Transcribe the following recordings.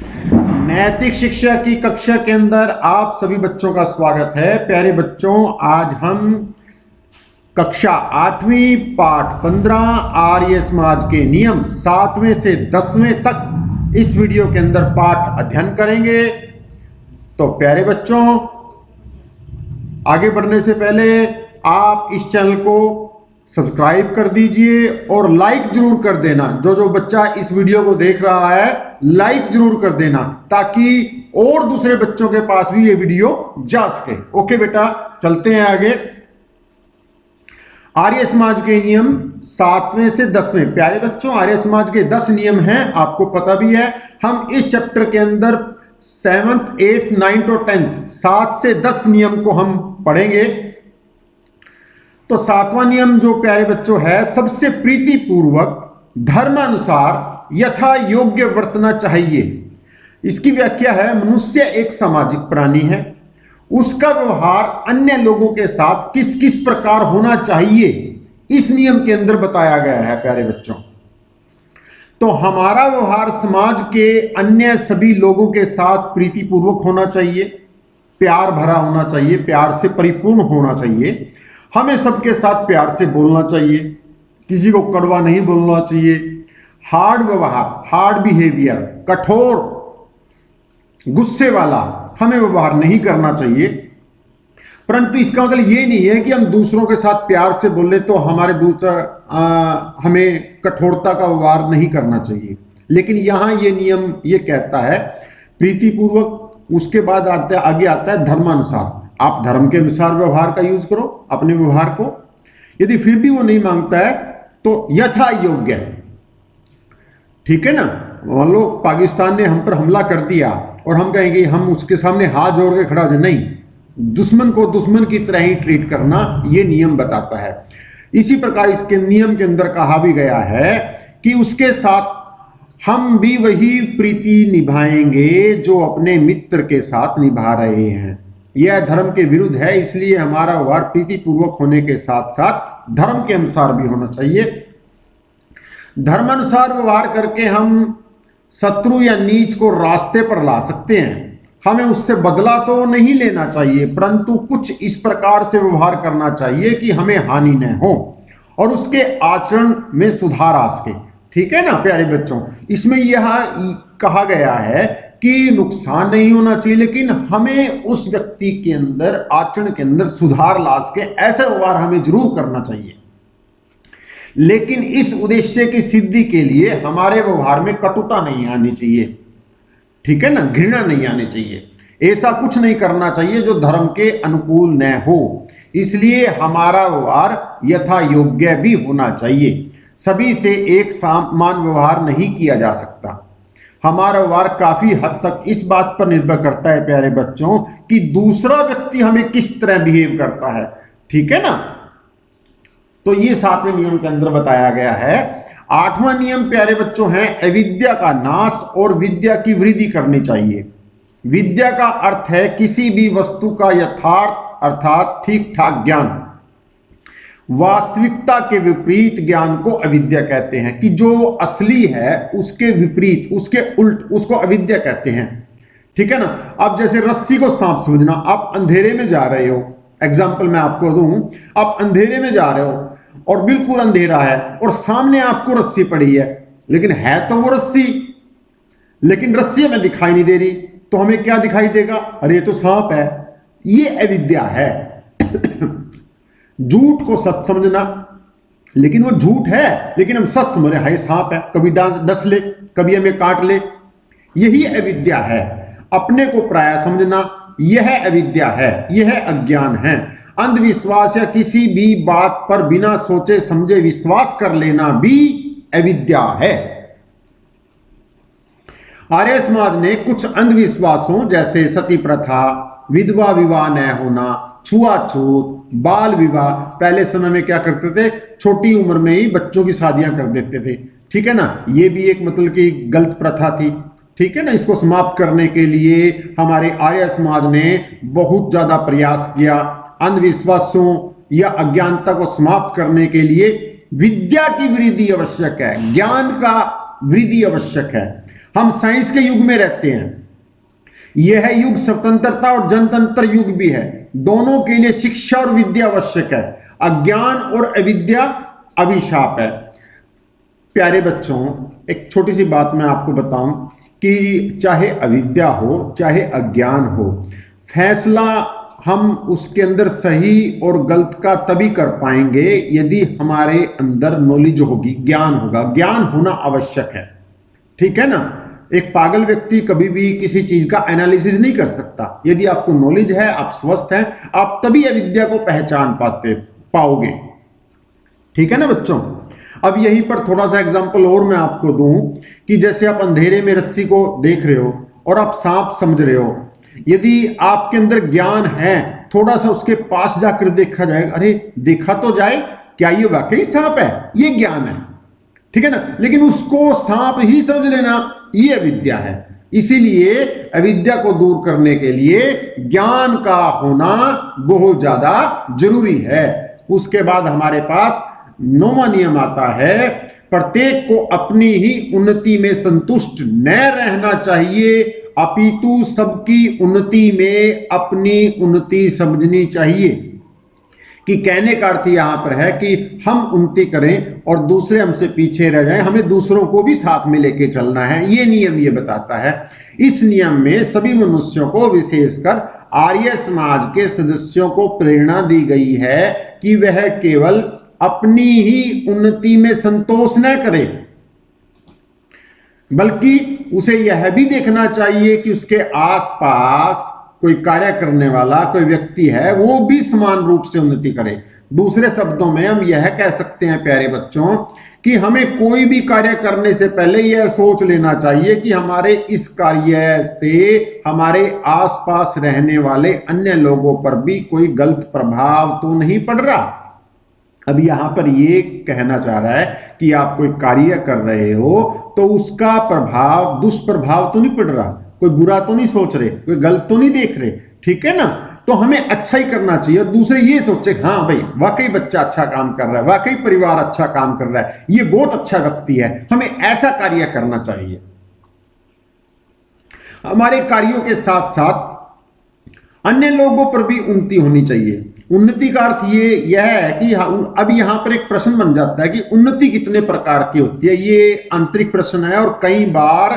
नैतिक शिक्षा की कक्षा के अंदर आप सभी बच्चों का स्वागत है। प्यारे बच्चों, आज हम कक्षा 8वीं पाठ 15 आर्य समाज के नियम 7वें से 10वें तक इस वीडियो के अंदर पाठ अध्ययन करेंगे। तो प्यारे बच्चों, आगे बढ़ने से पहले आप इस चैनल को सब्सक्राइब कर दीजिए और लाइक जरूर कर देना। जो बच्चा इस वीडियो को देख रहा है लाइक जरूर कर देना, ताकि और दूसरे बच्चों के पास भी ये वीडियो जा सके। ओके बेटा, चलते हैं आगे। आर्य समाज के नियम 7वें से 10वें। प्यारे बच्चों, आर्य समाज के 10 नियम हैं, आपको पता भी है। हम इस चैप्टर के अंदर 7th, 8th, 9th और 10th 7 से 10 नियम को हम पढ़ेंगे। तो 7वां नियम जो प्यारे बच्चों है, सबसे प्रीतिपूर्वक धर्मानुसार यथा योग्य वर्तना चाहिए। इसकी व्याख्या है, मनुष्य एक सामाजिक प्राणी है, उसका व्यवहार अन्य लोगों के साथ किस किस प्रकार होना चाहिए इस नियम के अंदर बताया गया है। प्यारे बच्चों, तो हमारा व्यवहार समाज के अन्य सभी लोगों के साथ प्रीतिपूर्वक होना चाहिए, प्यार भरा होना चाहिए, प्यार से परिपूर्ण होना चाहिए। हमें सबके साथ प्यार से बोलना चाहिए, किसी को कड़वा नहीं बोलना चाहिए। हार्ड व्यवहार, हार्ड बिहेवियर, कठोर गुस्से वाला हमें व्यवहार नहीं करना चाहिए। परंतु इसका मतलब ये नहीं है कि हम दूसरों के साथ प्यार से बोले तो हमारे हमें कठोरता का व्यवहार नहीं करना चाहिए। लेकिन यहां ये नियम ये कहता है प्रीतिपूर्वक। उसके बाद आगे आता है धर्मानुसार। आप धर्म के अनुसार व्यवहार का यूज करो अपने व्यवहार को। यदि फिर भी वो नहीं मांगता है तो यथा योग्य, ठीक है ना। मान लो पाकिस्तान ने हम पर हमला कर दिया और हम कहेंगे हम उसके सामने हाथ जोड़ के खड़ा हो जाए, नहीं, दुश्मन को दुश्मन की तरह ही ट्रीट करना ये नियम बताता है। इसी प्रकार इसके नियम के अंदर कहा भी गया है कि उसके साथ हम भी वही प्रीति निभाएंगे जो अपने मित्र के साथ निभा रहे हैं। यह धर्म के विरुद्ध है, इसलिए हमारा व्यवहार प्रीतिपूर्वक होने के साथ साथ धर्म के अनुसार भी होना चाहिए। धर्मानुसार व्यवहार करके हम शत्रु या नीच को रास्ते पर ला सकते हैं। हमें उससे बदला तो नहीं लेना चाहिए, परंतु कुछ इस प्रकार से व्यवहार करना चाहिए कि हमें हानि न हो और उसके आचरण में सुधार आ सके। ठीक है ना प्यारे बच्चों, इसमें यह कहा गया है कि नुकसान नहीं होना चाहिए, लेकिन हमें उस व्यक्ति के अंदर आचरण के अंदर सुधार ला सके, ऐसा व्यवहार हमें जरूर करना चाहिए। लेकिन इस उद्देश्य की सिद्धि के लिए हमारे व्यवहार में कटुता नहीं आनी चाहिए, ठीक है ना, घृणा नहीं आनी चाहिए। ऐसा कुछ नहीं करना चाहिए जो धर्म के अनुकूल न हो। इसलिए हमारा व्यवहार यथा योग्य भी होना चाहिए। सभी से एक समान व्यवहार नहीं किया जा सकता। हमारा व्यवहार काफी हद तक इस बात पर निर्भर करता है प्यारे बच्चों कि दूसरा व्यक्ति हमें किस तरह बिहेव करता है, ठीक है ना। तो ये 7वें नियम के अंदर बताया गया है। 8वां नियम प्यारे बच्चों है, अविद्या का नाश और विद्या की वृद्धि करनी चाहिए। विद्या का अर्थ है किसी भी वस्तु का यथार्थ अर्थात ठीक ठाक ज्ञान। वास्तविकता के विपरीत ज्ञान को अविद्या कहते हैं, कि जो असली है उसके विपरीत, उसके उल्ट, उसको अविद्या कहते हैं। ठीक है ना। अब जैसे रस्सी को सांप समझना, आप अंधेरे में जा रहे हो, एग्जाम्पल मैं आपको दूं, आप अंधेरे में जा रहे हो और बिल्कुल अंधेरा है और सामने आपको रस्सी पड़ी है, लेकिन है तो वो रस्सी, लेकिन रस्सी हमें दिखाई नहीं दे रही, तो हमें क्या दिखाई देगा? अरे ये तो सांप है। ये अविद्या है। झूठ को सच समझना, लेकिन वो झूठ है, लेकिन हम सच समझ रहे हैं सांप है, कभी डस ले, कभी हमें काट ले, यही अविद्या है। अपने को पराया समझना, यह अविद्या है, यह अज्ञान है। अंधविश्वास या किसी भी बात पर बिना सोचे समझे विश्वास कर लेना भी अविद्या है। आर्य समाज ने कुछ अंधविश्वासों जैसे सती प्रथा, विधवा विवाह न होना, छुआछूत, बाल विवाह, पहले समय में क्या करते थे, छोटी उम्र में ही बच्चों की शादियां कर देते थे, ठीक है ना। ये भी एक मतलब की गलत प्रथा थी, ठीक है ना। इसको समाप्त करने के लिए हमारे आर्य समाज ने बहुत ज्यादा प्रयास किया। अंधविश्वासों या अज्ञानता को समाप्त करने के लिए विद्या की वृद्धि आवश्यक है, ज्ञान का वृद्धि आवश्यक है। हम साइंस के युग में रहते हैं। यह युग स्वतंत्रता और जनतंत्र युग भी है। दोनों के लिए शिक्षा और विद्या आवश्यक है। अज्ञान और अविद्या अभिशाप है। प्यारे बच्चों, एक छोटी सी बात मैं आपको बताऊं कि चाहे अविद्या हो चाहे अज्ञान हो, फैसला हम उसके अंदर सही और गलत का तभी कर पाएंगे यदि हमारे अंदर नॉलेज होगी, ज्ञान होगा। ज्ञान होना आवश्यक है, ठीक है ना। एक पागल व्यक्ति कभी भी किसी चीज का एनालिसिस नहीं कर सकता। यदि आपको नॉलेज है, आप स्वस्थ हैं, आप तभी अविद्या को पहचान पाओगे, ठीक है ना बच्चों। अब यहीं पर थोड़ा सा एग्जांपल और मैं आपको दूं कि जैसे आप अंधेरे में रस्सी को देख रहे हो और आप सांप समझ रहे हो, यदि आपके अंदर ज्ञान है, थोड़ा सा उसके पास जाकर देखा जाए, अरे देखा तो जाए, क्या ये वाकई सांप है, ये ज्ञान है, ठीक है ना। लेकिन उसको सांप ही समझ लेना, ये अविद्या है। इसीलिए अविद्या को दूर करने के लिए ज्ञान का होना बहुत ज्यादा जरूरी है। उसके बाद हमारे पास 9वां नियम आता है, प्रत्येक को अपनी ही उन्नति में संतुष्ट न रहना चाहिए, अपितु सबकी उन्नति में अपनी उन्नति समझनी चाहिए। कि कहने का अर्थ यहां पर है कि हम उन्नति करें और दूसरे हमसे पीछे रह जाएं, हमें दूसरों को भी साथ में लेके चलना है। ये नियम ये बताता है। इस नियम में सभी मनुष्यों को, विशेषकर आर्य समाज के सदस्यों को प्रेरणा दी गई है कि वह केवल अपनी ही उन्नति में संतोष न करे, बल्कि उसे यह भी देखना चाहिए कि उसके आसपास कोई कार्य करने वाला कोई व्यक्ति है, वो भी समान रूप से उन्नति करे। दूसरे शब्दों में हम यह कह सकते हैं प्यारे बच्चों कि हमें कोई भी कार्य करने से पहले यह सोच लेना चाहिए कि हमारे इस कार्य से हमारे आसपास रहने वाले अन्य लोगों पर भी कोई गलत प्रभाव तो नहीं पड़ रहा। अब यहां पर ये कहना चाह रहा है कि आप कोई कार्य कर रहे हो तो उसका प्रभाव, दुष्प्रभाव तो नहीं पड़ रहा, कोई बुरा तो नहीं सोच रहे, कोई गलत तो नहीं देख रहे, ठीक है ना। तो हमें अच्छा ही करना चाहिए और दूसरे ये सोचे हाँ भाई वाकई बच्चा अच्छा काम कर रहा है, वाकई परिवार अच्छा काम कर रहा है, ये बहुत अच्छा व्यक्ति है, हमें ऐसा कार्य करना चाहिए। हमारे कार्यों के साथ साथ अन्य लोगों पर भी उन्नति होनी चाहिए। उन्नति का अर्थ यह है कि अब यहां पर एक प्रश्न बन जाता है कि उन्नति कितने प्रकार की होती है। ये आंतरिक प्रश्न है और कई बार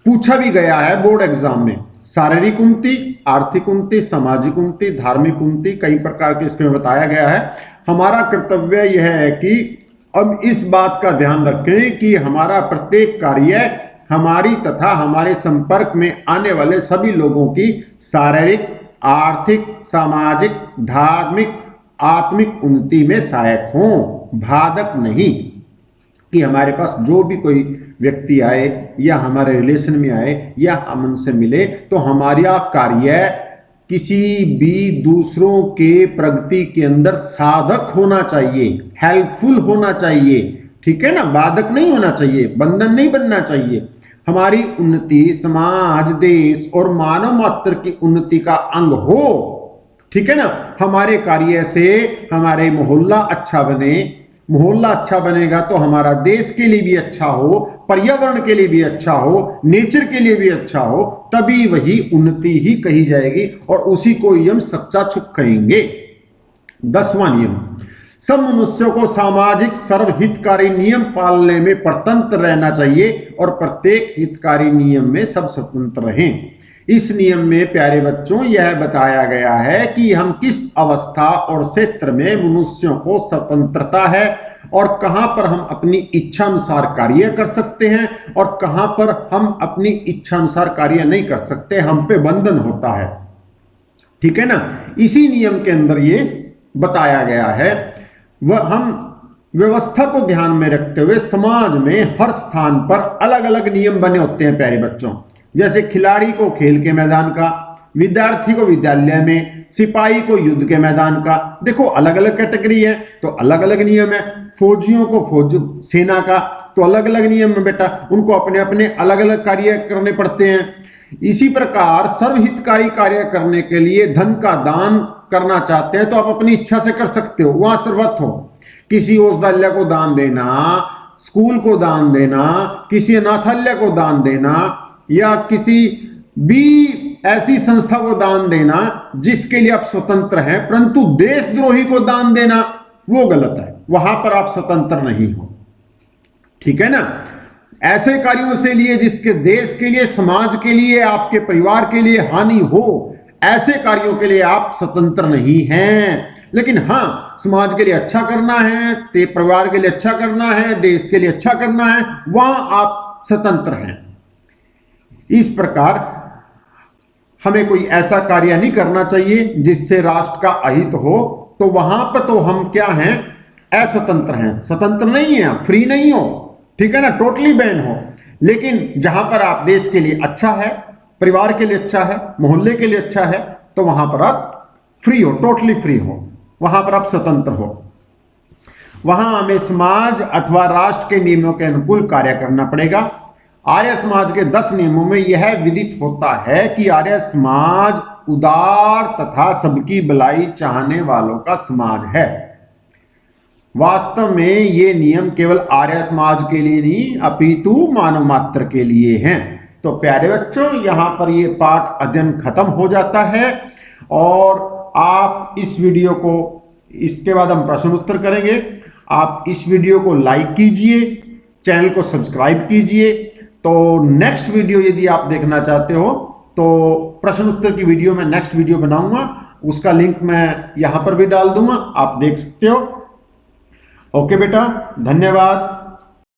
पूछा भी गया है बोर्ड एग्जाम में। शारीरिक उन्नति, आर्थिक उन्नति, सामाजिक उन्नति, धार्मिक उन्नति, कई प्रकार के इसमें बताया गया है। हमारा कर्तव्य यह है कि अब इस बात का ध्यान रखें कि हमारा प्रत्येक कार्य हमारी तथा हमारे संपर्क में आने वाले सभी लोगों की शारीरिक, आर्थिक, सामाजिक, धार्मिक, आत्मिक उन्नति में सहायक हो, बाधक नहीं। कि हमारे पास जो भी कोई व्यक्ति आए या हमारे रिलेशन में आए या हम उनसे मिले तो हमारा कार्य किसी भी दूसरों के प्रगति के अंदर साधक होना चाहिए, हेल्पफुल होना चाहिए, ठीक है ना, बाधक नहीं होना चाहिए, बंधन नहीं बनना चाहिए। हमारी उन्नति समाज, देश और मानव मात्र की उन्नति का अंग हो, ठीक है ना। हमारे कार्य से हमारे मोहल्ला अच्छा बने, मोहल्ला अच्छा बनेगा तो हमारा देश के लिए भी अच्छा हो, पर्यावरण के लिए भी अच्छा हो, नेचर के लिए भी अच्छा हो, तभी वही उन्नति ही कही जाएगी और उसी को ही हम सच्चा सुख कहेंगे। 10वां नियम, सब मनुष्यों को सामाजिक सर्वहितकारी नियम पालने में परतंत्र रहना चाहिए और प्रत्येक हितकारी नियम में सब स्वतंत्र रहें। इस नियम में प्यारे बच्चों यह बताया गया है कि हम किस अवस्था और क्षेत्र में मनुष्यों को स्वतंत्रता है और कहां पर हम अपनी इच्छा अनुसार कार्य कर सकते हैं और कहां पर हम अपनी इच्छा अनुसार कार्य नहीं कर सकते, हम पे बंधन होता है, ठीक है ना। इसी नियम के अंदर ये बताया गया है। वह हम व्यवस्था को ध्यान में रखते हुए समाज में हर स्थान पर अलग अलग नियम बने होते हैं प्यारे बच्चों। जैसे खिलाड़ी को खेल के मैदान का, विद्यार्थी को विद्यालय में, सिपाही को युद्ध के मैदान का। देखो अलग अलग कैटेगरी है तो अलग अलग नियम है। फौजियों को फौज सेना का तो अलग अलग नियम है बेटा, उनको अपने अपने अलग अलग कार्य करने पड़ते हैं। इसी प्रकार सर्वहितकारी कार्य करने के लिए धन का दान करना चाहते हैं तो आप अपनी इच्छा से कर सकते हो, वहां सर्वत हो। किसी औषधालय को दान देना स्कूल को दान देना, किसी अनाथालय को दान देना, या किसी भी ऐसी संस्था को दान देना जिसके लिए आप स्वतंत्र हैं, परंतु देशद्रोही को दान देना वो गलत है, वहां पर आप स्वतंत्र नहीं हो। ठीक है ना? ऐसे कार्यों से लिए जिसके देश के लिए, समाज के लिए, आपके परिवार के लिए हानि हो, ऐसे कार्यों के लिए आप स्वतंत्र नहीं हैं। लेकिन हां, समाज के लिए अच्छा करना है, परिवार के लिए अच्छा करना है, देश के लिए अच्छा करना है, वहां आप स्वतंत्र हैं। इस प्रकार हमें कोई ऐसा कार्य नहीं करना चाहिए जिससे राष्ट्र का अहित हो, तो वहां पर तो हम क्या हैं? अस्वतंत्र हैं, स्वतंत्र नहीं है, फ्री नहीं हो। ठीक है ना? टोटली बैन हो। लेकिन जहां पर आप देश के लिए अच्छा है, परिवार के लिए अच्छा है, मोहल्ले के लिए अच्छा है, तो वहां पर आप फ्री हो, टोटली फ्री हो, वहां पर आप स्वतंत्र हो। वहां हमें समाज अथवा राष्ट्र के नियमों के अनुकूल कार्य करना पड़ेगा। आर्य समाज के 10 नियमों में यह विदित होता है कि आर्य समाज उदार तथा सबकी भलाई चाहने वालों का समाज है। वास्तव में ये नियम केवल आर्य समाज के लिए नहीं अपितु मानव मात्र के लिए हैं। तो प्यारे बच्चों, यहां पर ये पाठ अध्ययन खत्म हो जाता है और आप इस वीडियो को, इसके बाद हम प्रश्न उत्तर करेंगे। आप इस वीडियो को लाइक कीजिए, चैनल को सब्सक्राइब कीजिए। तो नेक्स्ट वीडियो यदि आप देखना चाहते हो तो प्रश्न उत्तर की वीडियो में नेक्स्ट वीडियो बनाऊंगा, उसका लिंक मैं यहां पर भी डाल दूंगा, आप देख सकते हो। ओके बेटा, धन्यवाद।